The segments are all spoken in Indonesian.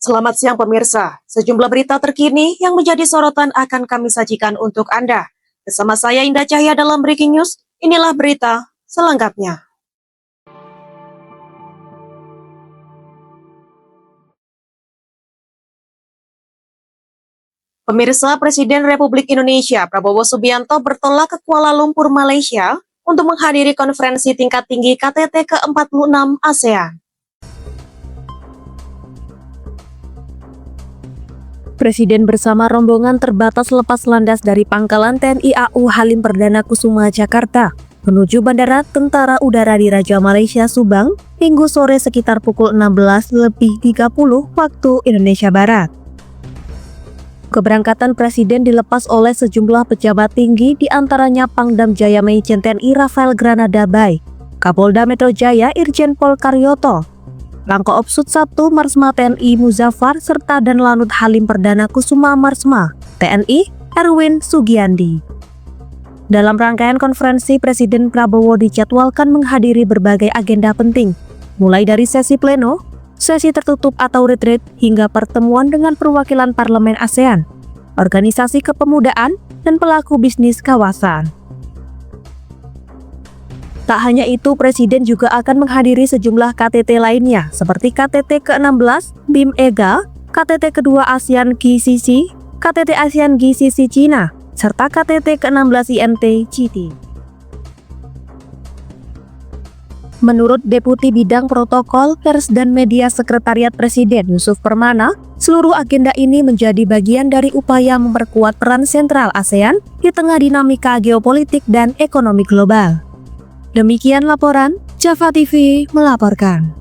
Selamat siang pemirsa, sejumlah berita terkini yang menjadi sorotan akan kami sajikan untuk Anda. Bersama saya Indah Cahya dalam Breaking News, inilah berita selengkapnya. Pemirsa, Presiden Republik Indonesia Prabowo Subianto bertolak ke Kuala Lumpur, Malaysia untuk menghadiri konferensi tingkat tinggi KTT ke-46 ASEAN. Presiden bersama rombongan terbatas lepas landas dari Pangkalan TNI AU Halim Perdana Kusuma, Jakarta, menuju Bandara Tentara Udara Diraja Malaysia Subang, Minggu sore sekitar pukul 16.30 waktu Indonesia Barat. Keberangkatan Presiden dilepas oleh sejumlah pejabat tinggi, diantaranya Pangdam Jaya Maijen TNI Rafael Granada Bay, Kapolda Metro Jaya Irjen Pol Karyoto, Rangko Opsut 1 Marsma TNI Muzaffar, serta dan Lanut Halim Perdana Kusuma Marsma TNI Erwin Sugiandi. Dalam rangkaian konferensi, Presiden Prabowo dijadwalkan menghadiri berbagai agenda penting, mulai dari sesi pleno, sesi tertutup atau retreat, hingga pertemuan dengan perwakilan parlemen ASEAN, organisasi kepemudaan, dan pelaku bisnis kawasan. Tak hanya itu, Presiden juga akan menghadiri sejumlah KTT lainnya seperti KTT ke-16 BIM EGA, KTT kedua ASEAN GCC, KTT ASEAN GCC Cina, serta KTT ke-16 IMT GT. Menurut Deputi Bidang Protokol, Pers dan Media Sekretariat Presiden Yusuf Permana, seluruh agenda ini menjadi bagian dari upaya memperkuat peran sentral ASEAN di tengah dinamika geopolitik dan ekonomi global. Demikian laporan, Java TV melaporkan.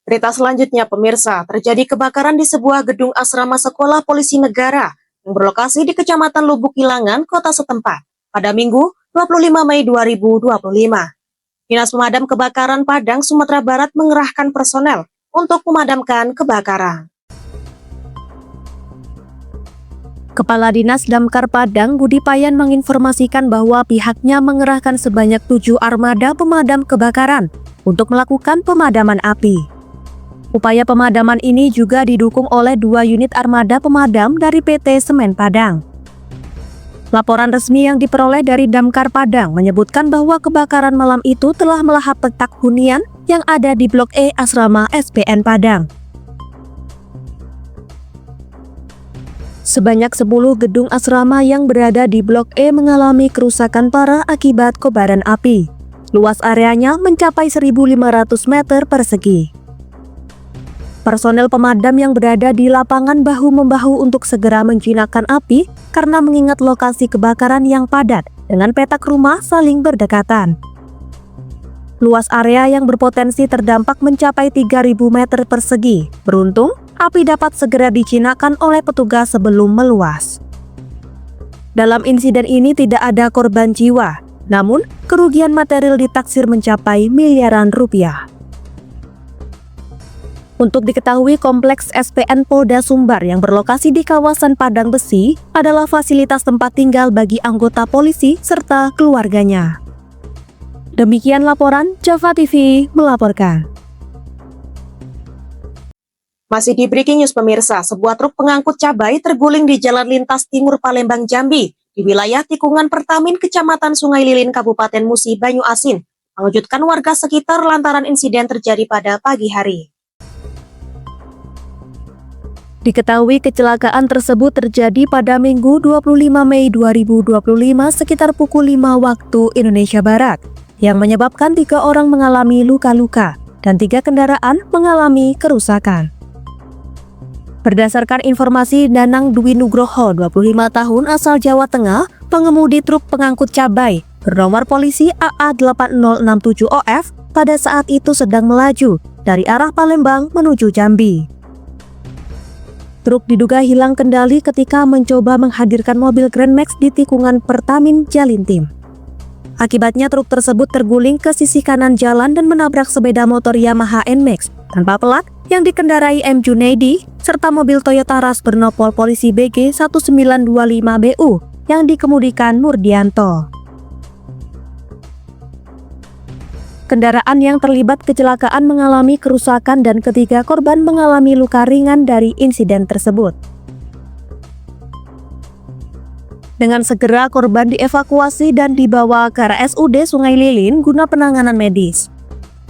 Berita selanjutnya pemirsa, terjadi kebakaran di sebuah gedung asrama sekolah polisi negara yang berlokasi di Kecamatan Lubuk Ilangan, kota setempat, pada Minggu 25 Mei 2025. Dinas Pemadam Kebakaran Padang, Sumatera Barat mengerahkan personel untuk memadamkan kebakaran. Kepala Dinas Damkar Padang Budi Payan menginformasikan bahwa pihaknya mengerahkan sebanyak 7 armada pemadam kebakaran untuk melakukan pemadaman api. Upaya pemadaman ini juga didukung oleh 2 unit armada pemadam dari PT Semen Padang. Laporan resmi yang diperoleh dari Damkar Padang menyebutkan bahwa kebakaran malam itu telah melahap petak hunian yang ada di Blok E Asrama SPN Padang. Sebanyak 10 gedung asrama yang berada di Blok E mengalami kerusakan parah akibat kobaran api. Luas areanya mencapai 1.500 meter persegi. Personel pemadam yang berada di lapangan bahu-membahu untuk segera menjinakkan api karena mengingat lokasi kebakaran yang padat dengan petak rumah saling berdekatan. Luas area yang berpotensi terdampak mencapai 3.000 meter persegi. Beruntung, api dapat segera dijinakkan oleh petugas sebelum meluas. Dalam insiden ini tidak ada korban jiwa, namun kerugian material ditaksir mencapai miliaran rupiah. Untuk diketahui, kompleks SPN Polda Sumbar yang berlokasi di kawasan Padang Besi adalah fasilitas tempat tinggal bagi anggota polisi serta keluarganya. Demikian laporan, Java TV melaporkan. Masih di Breaking News pemirsa, sebuah truk pengangkut cabai terguling di Jalan Lintas Timur Palembang, Jambi, di wilayah tikungan Pertamin, Kecamatan Sungai Lilin, Kabupaten Musi, Banyu Asin, mengejutkan warga sekitar lantaran insiden terjadi pada pagi hari. Diketahui kecelakaan tersebut terjadi pada Minggu 25 Mei 2025 sekitar pukul 5 waktu Indonesia Barat, yang menyebabkan 3 orang mengalami luka-luka dan 3 kendaraan mengalami kerusakan. Berdasarkan informasi Danang Dwi Nugroho, 25 tahun asal Jawa Tengah, pengemudi truk pengangkut cabai bernomor polisi AA8067OF pada saat itu sedang melaju dari arah Palembang menuju Jambi. Truk diduga hilang kendali ketika mencoba menghadirkan mobil Grand Max di tikungan Pertamin Jalintim. Akibatnya truk tersebut terguling ke sisi kanan jalan dan menabrak sepeda motor Yamaha NMAX tanpa pelat yang dikendarai M. Junaidi serta mobil Toyota Rush bernopol polisi BG 1925BU yang dikemudikan Nurdianto. kendaraan yang terlibat kecelakaan mengalami kerusakan dan ketiga korban mengalami luka ringan dari insiden tersebut. Dengan segera korban dievakuasi dan dibawa ke RSUD Sungai Lilin guna penanganan medis.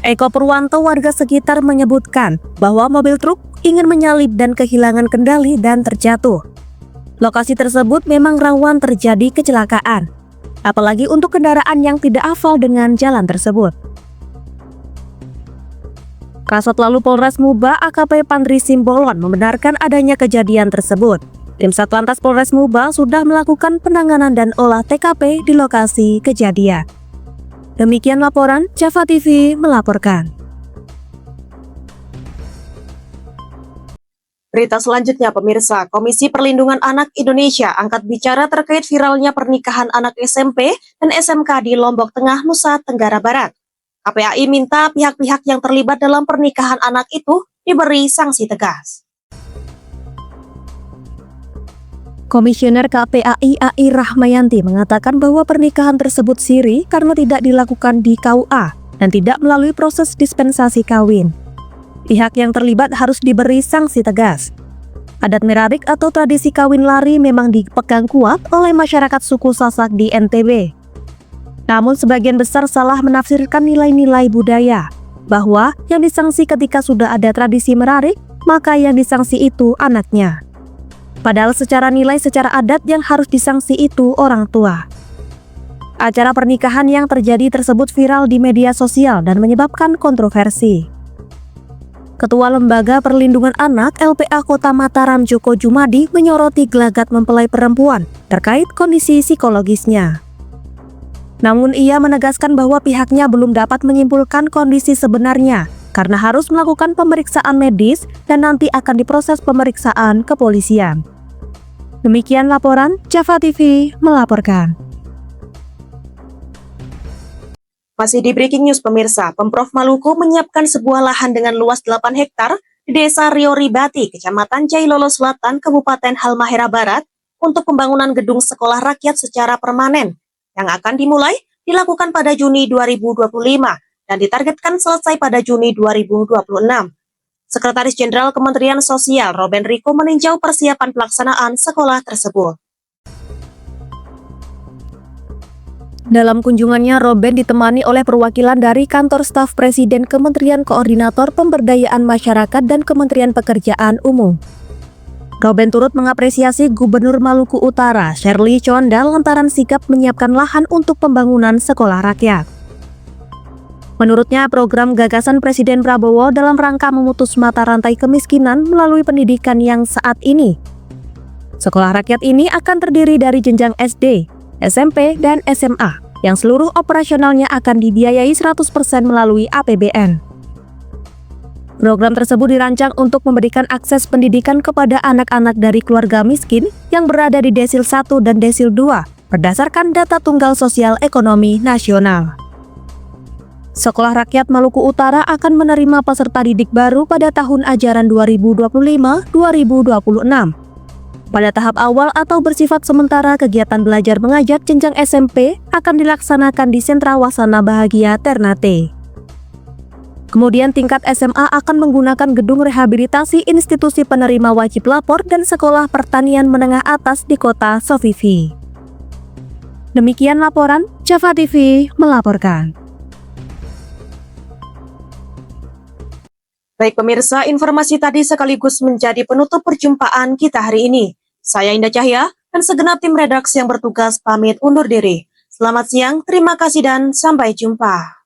Eko Purwanto, warga sekitar, menyebutkan bahwa mobil truk ingin menyalip dan kehilangan kendali dan terjatuh. Lokasi tersebut memang rawan terjadi kecelakaan, apalagi untuk kendaraan yang tidak hafal dengan jalan tersebut. Kasat Lalu Polres Muba AKP Pandri Simbolon membenarkan adanya kejadian tersebut. Tim Satlantas Polres Muba sudah melakukan penanganan dan olah TKP di lokasi kejadian. Demikian laporan, Java TV melaporkan. Berita selanjutnya, pemirsa, Komisi Perlindungan Anak Indonesia angkat bicara terkait viralnya pernikahan anak SMP dan SMK di Lombok Tengah, Nusa Tenggara Barat. KPAI minta pihak-pihak yang terlibat dalam pernikahan anak itu diberi sanksi tegas. Komisioner KPAI AI Rahmayanti mengatakan bahwa pernikahan tersebut siri karena tidak dilakukan di KUA dan tidak melalui proses dispensasi kawin. Pihak yang terlibat harus diberi sanksi tegas. Adat merarik atau tradisi kawin lari memang dipegang kuat oleh masyarakat suku Sasak di NTB. Namun sebagian besar salah menafsirkan nilai-nilai budaya, bahwa yang disangsi ketika sudah ada tradisi merarik, maka yang disangsi itu anaknya. Padahal secara nilai secara adat yang harus disangsi itu orang tua. Acara pernikahan yang terjadi tersebut viral di media sosial dan menyebabkan kontroversi. Ketua Lembaga Perlindungan Anak LPA Kota Mataram Joko Jumadi menyoroti gelagat mempelai perempuan terkait kondisi psikologisnya. Namun ia menegaskan bahwa pihaknya belum dapat menyimpulkan kondisi sebenarnya karena harus melakukan pemeriksaan medis dan nanti akan diproses pemeriksaan kepolisian. Demikian laporan, Java TV melaporkan. Masih di Breaking News, pemirsa, Pemprov Maluku menyiapkan sebuah lahan dengan luas 8 hektar di Desa Rio Ribati, Kecamatan Jailolo Selatan, Kabupaten Halmahera Barat, untuk pembangunan gedung sekolah rakyat secara permanen, yang akan dimulai dilakukan pada Juni 2025 dan ditargetkan selesai pada Juni 2026. Sekretaris Jenderal Kementerian Sosial Robben Riko meninjau persiapan pelaksanaan sekolah tersebut. Dalam kunjungannya, Robben ditemani oleh perwakilan dari Kantor Staf Presiden, Kementerian Koordinator Pemberdayaan Masyarakat dan Kementerian Pekerjaan Umum. Robben turut mengapresiasi Gubernur Maluku Utara, Shirley Conda, lantaran sikap menyiapkan lahan untuk pembangunan sekolah rakyat. Menurutnya, program gagasan Presiden Prabowo dalam rangka memutus mata rantai kemiskinan melalui pendidikan yang saat ini. Sekolah rakyat ini akan terdiri dari jenjang SD, SMP, dan SMA, yang seluruh operasionalnya akan dibiayai 100% melalui APBN. Program tersebut dirancang untuk memberikan akses pendidikan kepada anak-anak dari keluarga miskin yang berada di Desil 1 dan Desil 2 berdasarkan data Tunggal Sosial Ekonomi Nasional. Sekolah Rakyat Maluku Utara akan menerima peserta didik baru pada tahun ajaran 2025-2026. Pada tahap awal atau bersifat sementara, kegiatan belajar mengajar jenjang SMP akan dilaksanakan di Sentra Wasana Bahagia Ternate. Kemudian tingkat SMA akan menggunakan gedung rehabilitasi institusi penerima wajib lapor dan sekolah pertanian menengah atas di kota Sofifi. Demikian laporan, Java TV melaporkan. Baik pemirsa, informasi tadi sekaligus menjadi penutup perjumpaan kita hari ini. Saya Indah Cahya dan segenap tim redaksi yang bertugas pamit undur diri. Selamat siang, terima kasih dan sampai jumpa.